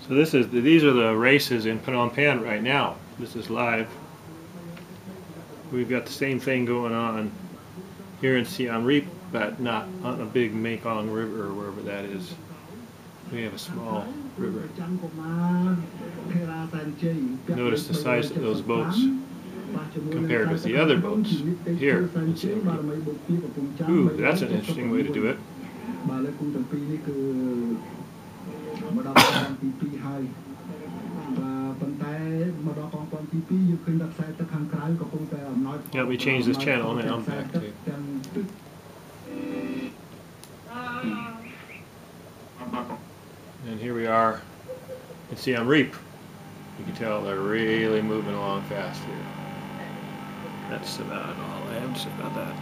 So these are the races in Phnom Penh right now. This is live. We've got the same thing going on here in Siem Reap, but not on a big Mekong River or wherever that is. We have a small river. Notice the size of those boats compared with the other boats here in Siem Reap. Ooh, that's an interesting way to do it. Yeah, we changed this channel now. I'm back to. And here we are in Siem Reap. You can tell they're really moving along fast here. That's about all I have to say about that.